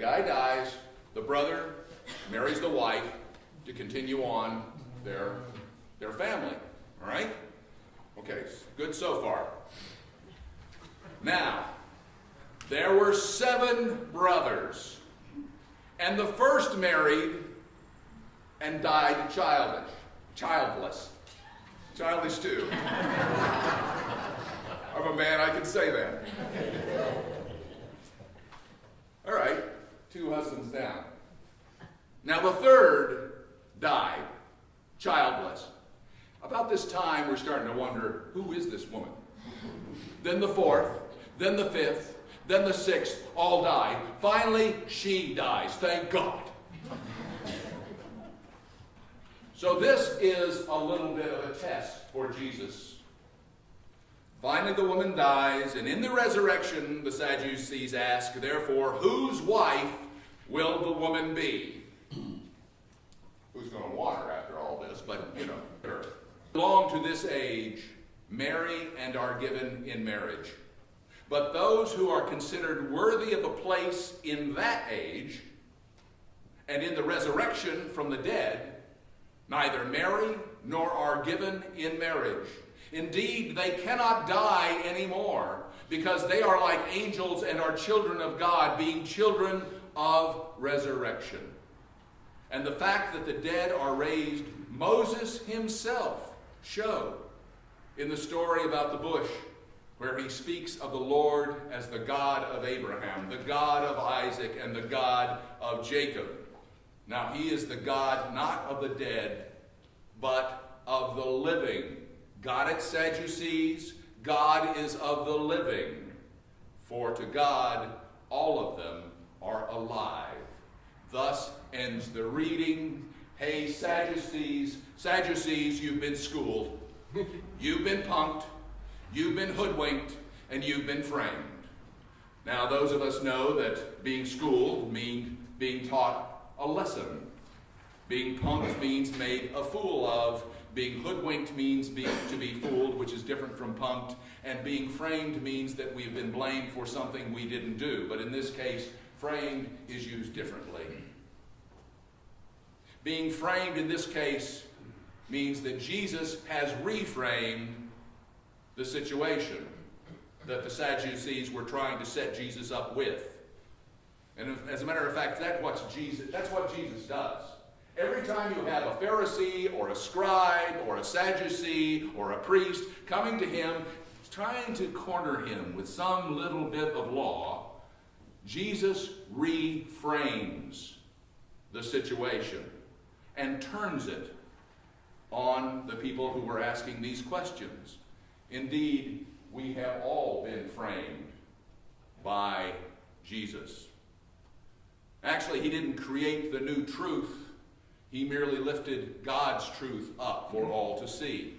guy dies, the brother marries the wife to continue on their family. All right? Okay, good so far. Now, there were 7 brothers, and the first married and died childless. Childish too. I'm a man, I can say that. All right, 2 husbands down. Now the third died, childless. About this time, we're starting to wonder, who is this woman? Then the 4th, then the 5th, then the 6th, all die. Finally, she dies, thank God. So this is a little bit of a test for Jesus. Finally, the woman dies, and in the resurrection, the Sadducees ask, therefore, whose wife will the woman be? Who's going to want her after all this? But, her. Belong to this age, marry and are given in marriage. But those who are considered worthy of a place in that age and in the resurrection from the dead neither marry nor are given in marriage. Indeed, they cannot die anymore, because they are like angels and are children of God, being children of resurrection. And the fact that the dead are raised, Moses himself showed in the story about the bush, where he speaks of the Lord as the God of Abraham, the God of Isaac, and the God of Jacob. Now, he is the God not of the dead, but of the living. Got it, Sadducees? God is of the living. For to God, all of them are alive. Thus ends the reading. Hey, Sadducees, you've been schooled. You've been punked. You've been hoodwinked. And you've been framed. Now, those of us know that being schooled means being taught a lesson. Being punked means made a fool of. Being hoodwinked means to be fooled, which is different from punked. And being framed means that we've been blamed for something we didn't do. But in this case, framed is used differently. Being framed in this case means that Jesus has reframed the situation that the Sadducees were trying to set Jesus up with. And as a matter of fact, that's what Jesus does. Every time you have a Pharisee or a scribe or a Sadducee or a priest coming to him, trying to corner him with some little bit of law, Jesus reframes the situation and turns it on the people who were asking these questions. Indeed, we have all been framed by Jesus. Actually, he didn't create the new truth. He merely lifted God's truth up for all to see.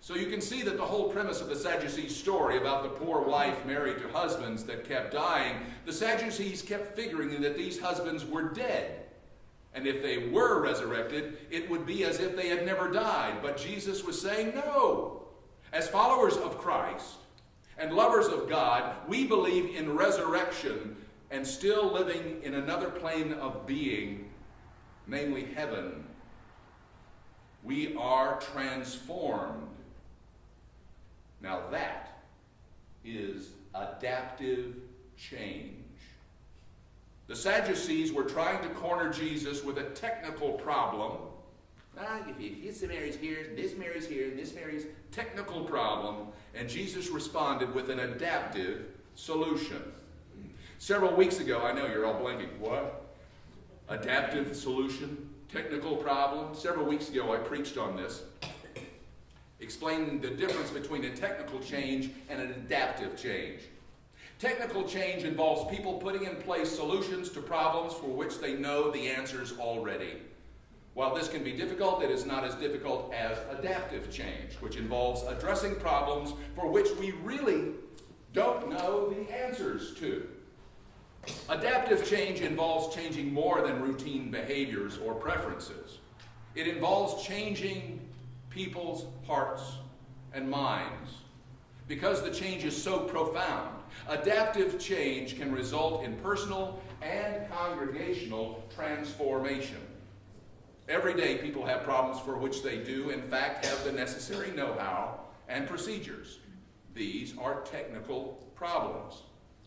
So you can see that the whole premise of the Sadducees' story about the poor wife married to husbands that kept dying, the Sadducees kept figuring that these husbands were dead. And if they were resurrected, it would be as if they had never died. But Jesus was saying, no. As followers of Christ and lovers of God, we believe in resurrection and still living in another plane of being, namely heaven. We are transformed. Now that is adaptive change. The Sadducees were trying to corner Jesus with a technical problem. If this marries here, this marries here, this marries, technical problem. And Jesus responded with an adaptive solution. Several weeks ago, I know you're all blanking. What? Adaptive solution? Technical problem? Several weeks ago, I preached on this, explaining the difference between a technical change and an adaptive change. Technical change involves people putting in place solutions to problems for which they know the answers already. While this can be difficult, it is not as difficult as adaptive change, which involves addressing problems for which we really don't know the answers to. Adaptive change involves changing more than routine behaviors or preferences. It involves changing people's hearts and minds. Because the change is so profound, Adaptive change can result in personal and congregational transformation. Every day people have problems for which they do, in fact, have the necessary know-how and procedures. These are technical problems.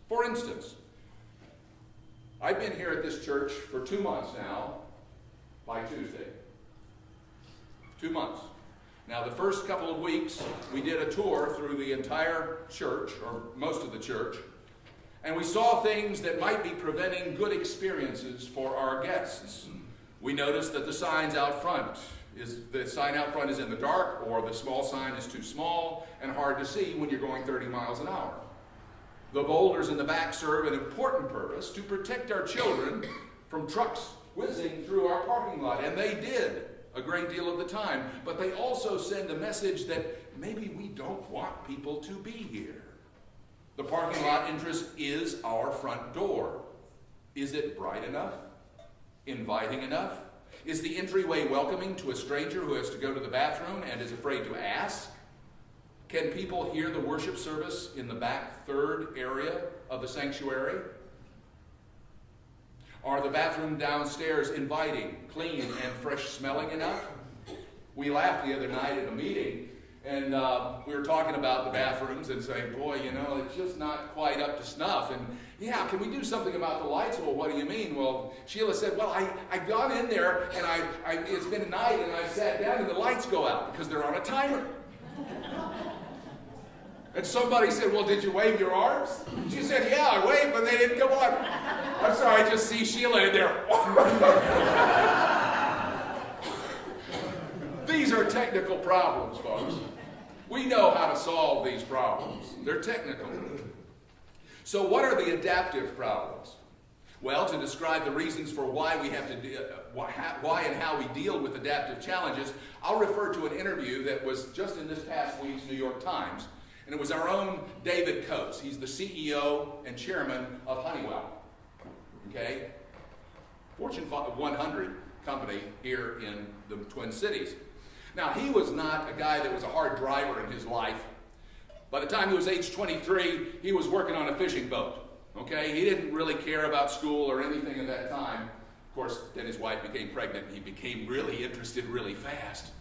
For instance, I've been here at this church for 2 months now, by Tuesday. 2 months. Now, the first couple of weeks, we did a tour through the entire church, or most of the church, and we saw things that might be preventing good experiences for our guests. We noticed that the sign out front is in the dark, or the small sign is too small and hard to see when you're going 30 miles an hour. The boulders in the back serve an important purpose to protect our children from trucks whizzing through our parking lot, and they did a great deal of the time, but they also send a message that maybe we don't want people to be here. The parking lot entrance is our front door. Is it bright enough? Inviting enough? Is the entryway welcoming to a stranger who has to go to the bathroom and is afraid to ask? Can people hear the worship service in the back third area of the sanctuary? Are the bathrooms downstairs inviting, clean, and fresh smelling enough? We laughed the other night at a meeting, and we were talking about the bathrooms and saying, boy, it's just not quite up to snuff. And yeah, can we do something about the lights? Well, what do you mean? Well, Sheila said, well, I've gone in there, and it's been a night, and I've sat down, and the lights go out because they're on a timer. And somebody said, well, did you wave your arms? She said, yeah, I waved, but they didn't come on. I'm sorry, I just see Sheila in there. These are technical problems, folks. We know how to solve these problems. They're technical. So what are the adaptive problems? Well, to describe the reasons for why we have to why and how we deal with adaptive challenges, I'll refer to an interview that was just in this past week's New York Times. And it was our own David Coates. He's the CEO and chairman of Honeywell. Okay? Fortune 100 company here in the Twin Cities. Now, he was not a guy that was a hard driver in his life. By the time he was age 23, he was working on a fishing boat. Okay? He didn't really care about school or anything at that time. Of course, then his wife became pregnant and he became really interested really fast.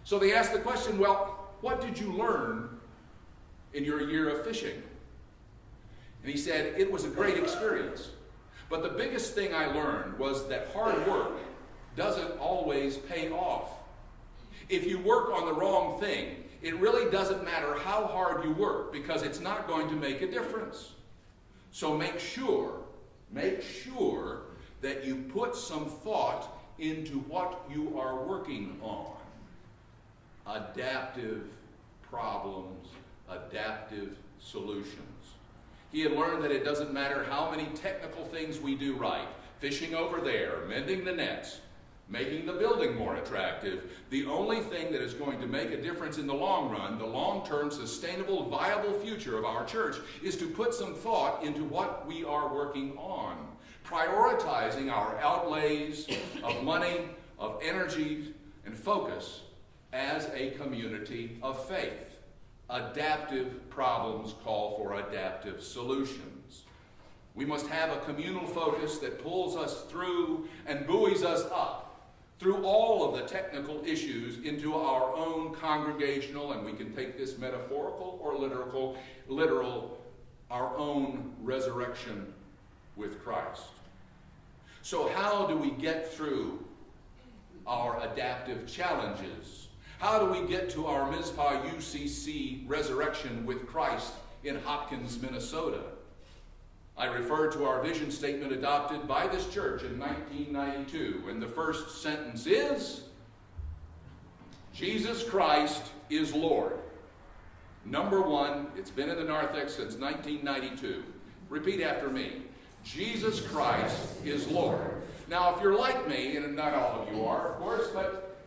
So they asked the question, well, what did you learn in your year of fishing? And he said, it was a great experience. But the biggest thing I learned was that hard work doesn't always pay off. If you work on the wrong thing, it really doesn't matter how hard you work because it's not going to make a difference. So make sure that you put some thought into what you are working on. Adaptive problems, adaptive solutions. He had learned that it doesn't matter how many technical things we do right, fishing over there, mending the nets, making the building more attractive, the only thing that is going to make a difference in the long run, the long-term, sustainable, viable future of our church, is to put some thought into what we are working on, prioritizing our outlays of money, of energy, and focus as a community of faith. Adaptive problems call for adaptive solutions. We must have a communal focus that pulls us through and buoys us up through all of the technical issues into our own congregational, and we can take this metaphorical or literal, our own resurrection with Christ. So how do we get through our adaptive challenges? How do we get to our Mizpah UCC resurrection with Christ in Hopkins, Minnesota? I refer to our vision statement adopted by this church in 1992, and the first sentence is, Jesus Christ is Lord. Number one, it's been in the narthex since 1992. Repeat after me. Jesus Christ is Lord. Now, if you're like me, and not all of you are, of course, but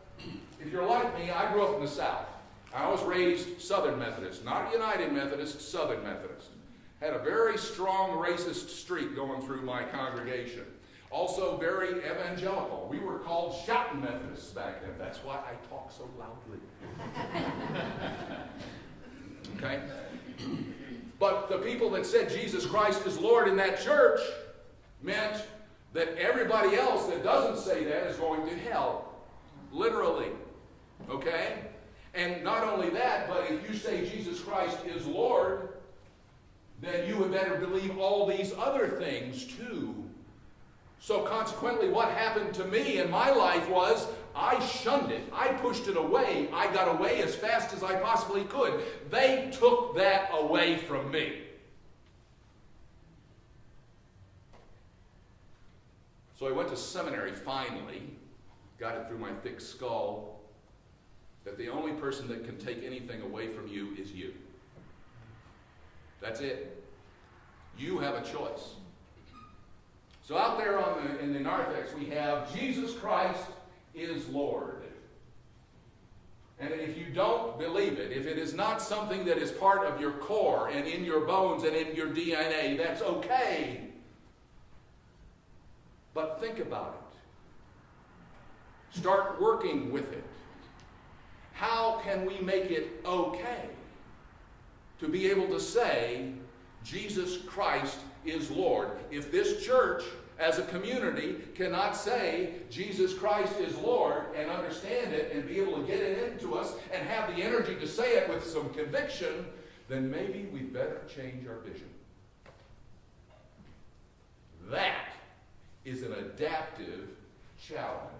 if you're like me, I grew up in the South. I was raised Southern Methodist, not United Methodist, Southern Methodist. Had a very strong racist streak going through my congregation. Also very evangelical. We were called shouting Methodists back then. That's why I talk so loudly. Okay? But the people that said Jesus Christ is Lord in that church meant that everybody else that doesn't say that is going to hell. Literally. Okay? And not only that, but if you say Jesus Christ is Lord, then you had better believe all these other things too. So consequently, what happened to me in my life was I shunned it. I pushed it away. I got away as fast as I possibly could. They took that away from me. So I went to seminary finally, got it through my thick skull, that the only person that can take anything away from you is you. That's it. You have a choice. So out there in the narthex we have Jesus Christ is Lord. And if you don't believe it, if it is not something that is part of your core and in your bones and in your DNA, that's okay. But think about it. Start working with it. How can we make it okay to be able to say Jesus Christ is Lord? If this church as a community cannot say Jesus Christ is Lord and understand it and be able to get it into us and have the energy to say it with some conviction, then maybe we better change our vision. That is an adaptive challenge.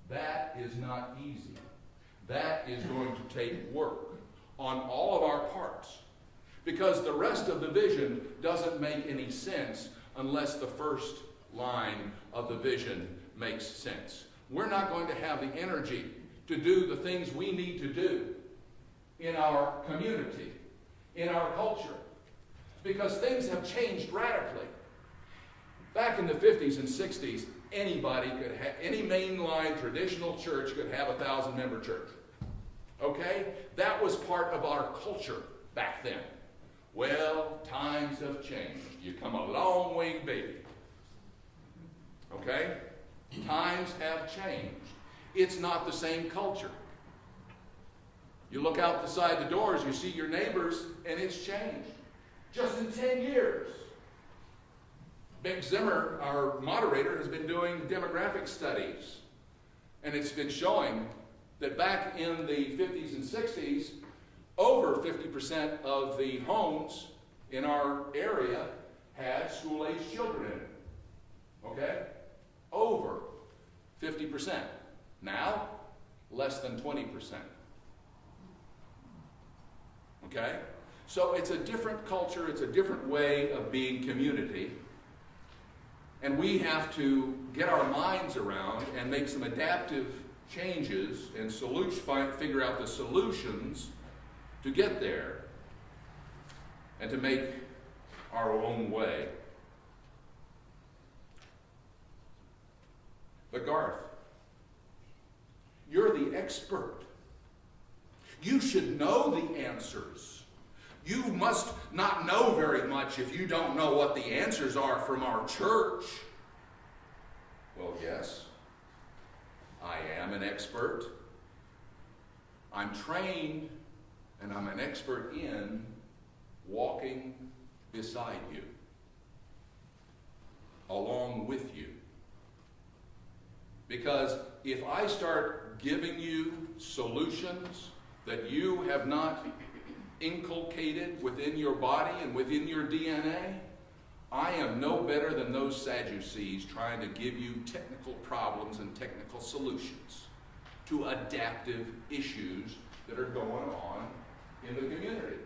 That is not easy. That is going to take work on all of our parts, because the rest of the vision doesn't make any sense unless the first line of the vision makes sense. We're not going to have the energy to do the things we need to do in our community, in our culture, because things have changed radically. Back in the 50s and 60s, anybody could have, any mainline traditional church could have a 1,000-member church. Okay? That was part of our culture back then. Well, times have changed. You come a long way, baby. Okay? Times have changed. It's not the same culture. You look out the side the doors, you see your neighbors, and it's changed. Just in 10 years. Beck Zimmer, our moderator, has been doing demographic studies. And it's been showing that back in the 50s and 60s, over 50% of the homes in our area had school-aged children in it. Okay? Over 50%. Now, less than 20%. Okay? So it's a different culture, it's a different way of being community. And we have to get our minds around and make some adaptive changes and figure out the solutions to get there and to make our own way. But Garth, you're the expert. You should know the answers. You must not know very much if you don't know what the answers are from our church. Well, yes, I am an expert. I'm trained, and I'm an expert in walking beside you, along with you. Because if I start giving you solutions that you have not inculcated within your body and within your DNA, I am no better than those Sadducees trying to give you technical problems and technical solutions to adaptive issues that are going on in the community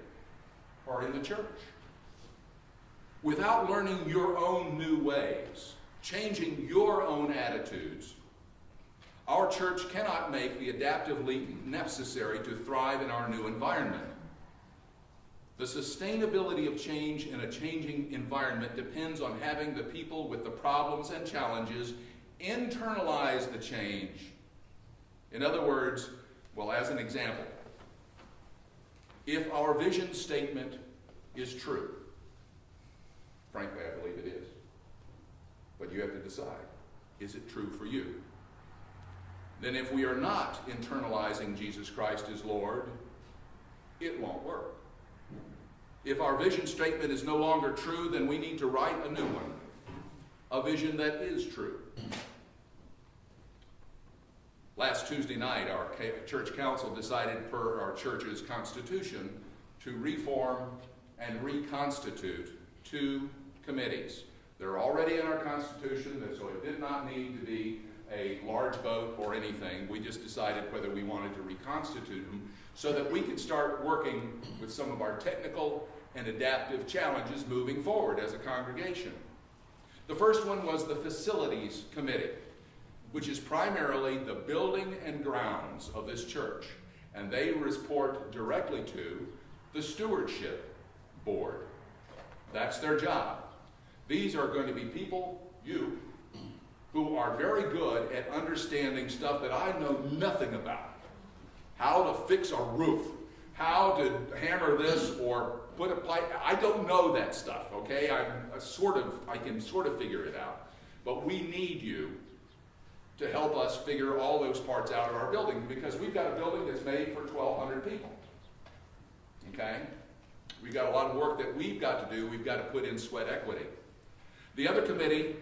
or in the church. Without learning your own new ways, changing your own attitudes, our church cannot make the adaptive leap necessary to thrive in our new environment. The sustainability of change in a changing environment depends on having the people with the problems and challenges internalize the change. In other words, well, as an example, if our vision statement is true, frankly, I believe it is, but you have to decide, is it true for you? Then if we are not internalizing Jesus Christ as Lord, it won't work. If our vision statement is no longer true, then we need to write a new one, a vision that is true. Last Tuesday night, our church council decided, per our church's constitution, to reform and reconstitute 2 committees. They're already in our constitution, so it did not need to be a large vote or anything. We just decided whether we wanted to reconstitute them so that we could start working with some of our technical and adaptive challenges moving forward as a congregation. The first one was the Facilities Committee, which is primarily the building and grounds of this church, and they report directly to the Stewardship Board. That's their job. These are going to be people, you, who are very good at understanding stuff that I know nothing about. How to fix a roof, how to hammer this or put a pipe. I don't know that stuff, okay? I can sort of figure it out. But we need you to help us figure all those parts out of our building, because we've got a building that's made for 1,200 people. Okay? We've got a lot of work that we've got to do. We've got to put in sweat equity. The other committee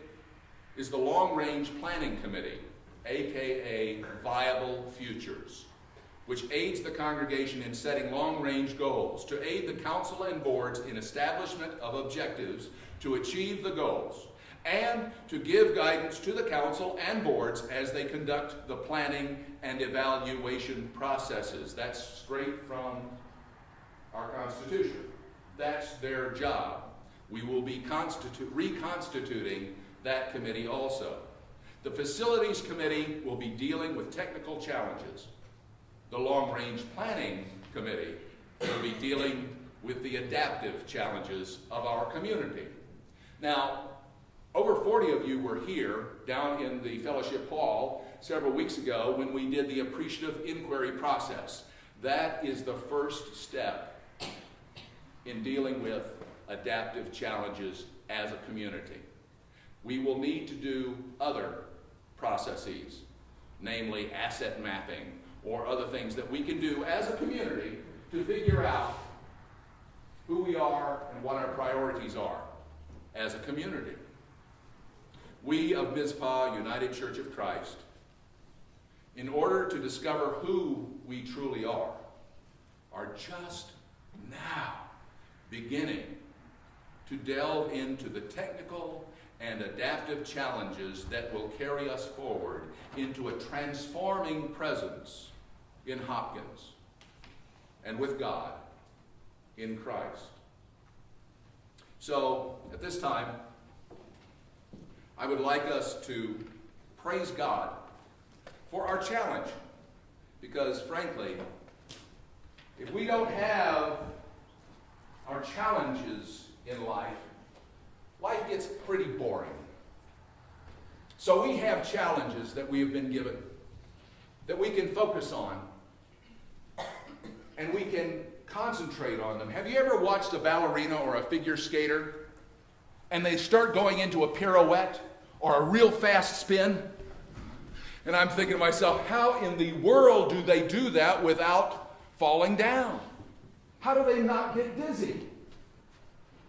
is the Long Range Planning Committee, aka Viable Futures, which aids the congregation in setting long-range goals, to aid the council and boards in establishment of objectives to achieve the goals, and to give guidance to the council and boards as they conduct the planning and evaluation processes. That's straight from our Constitution. That's their job. We will be reconstituting that committee also. The Facilities Committee will be dealing with technical challenges. The Long Range Planning Committee will be dealing with the adaptive challenges of our community. Now, over 40 of you were here down in the fellowship hall several weeks ago when we did the appreciative inquiry process. That is the first step in dealing with adaptive challenges as a community. We will need to do other processes, namely asset mapping or other things that we can do as a community to figure out who we are and what our priorities are as a community. We of Mizpah United Church of Christ, in order to discover who we truly are just now beginning to delve into the technical and adaptive challenges that will carry us forward into a transforming presence in Hopkins and with God in Christ. So, at this time, I would like us to praise God for our challenge, because frankly, if we don't have our challenges in life, life gets pretty boring. So we have challenges that we have been given that we can focus on and we can concentrate on them. Have you ever watched a ballerina or a figure skater and they start going into a pirouette or a real fast spin? And I'm thinking to myself, how in the world do they do that without falling down? How do they not get dizzy?